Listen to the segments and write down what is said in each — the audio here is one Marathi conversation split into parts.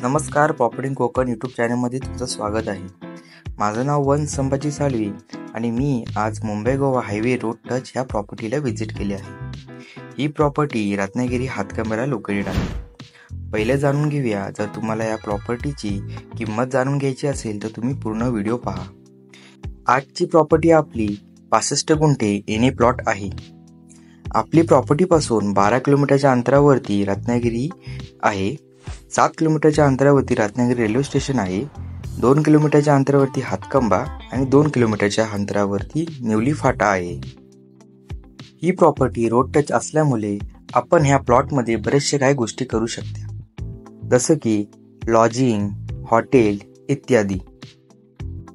नमस्कार, प्रॉपर्टी इन कोकण यूट्यूब चॅनलमध्ये तुमचं स्वागत आहे. माझं नाव वंश संभाजी साळवी आणि मी आज Mumbai Goa highway road touch ह्या प्रॉपर्टीला व्हिजिट केली आहे. ही प्रॉपर्टी रत्नागिरी हातकंब्याला लोकेटेड आहे. पहिले जाणून घेऊया, जर तुम्हाला या प्रॉपर्टीची किंमत जाणून घ्यायची असेल तर तुम्ही पूर्ण व्हिडिओ पहा. आजची प्रॉपर्टी आपली 65 गुंठे एने प्लॉट आहे. आपली प्रॉपर्टीपासून 12 किलोमीटरच्या अंतरावरती रत्नागिरी आहे. 7 किलोमीटरच्या अंतरावरती रत्नागिरी रेल्वे स्टेशन आहे. 2 किलोमीटरच्या अंतरावरती हातकंबा आणि 2 किलोमीटरच्या अंतरावरती निवली फाटा आहे. ही प्रॉपर्टी रोड टच असल्यामुळे आपण ह्या प्लॉटमध्ये बरेचसे काही गोष्टी करू शकता, जसं की लॉजिंग, हॉटेल इत्यादी.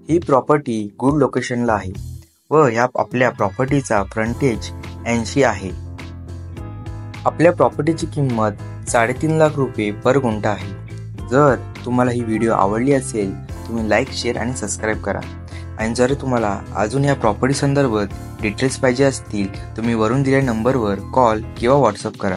ही प्रॉपर्टी गुड लोकेशनला आहे व ह्या आपल्या प्रॉपर्टीचा फ्रंटेज 80 आहे. आपल्या प्रॉपर्टीची किंमत 3.5 लाख रुपये पर गुंठा आहे. जर तुम्हाला ही व्हिडिओ आवडली असेल तुम्ही लाईक, शेअर आणि सबस्क्राईब करा. आणि जर तुम्हाला अजून या प्रॉपर्टी संदर्भात डिटेल्स पाहिजे असतील तुम्ही वरून दिलेल्या नंबरवर कॉल किंवा व्हॉट्सअप करा.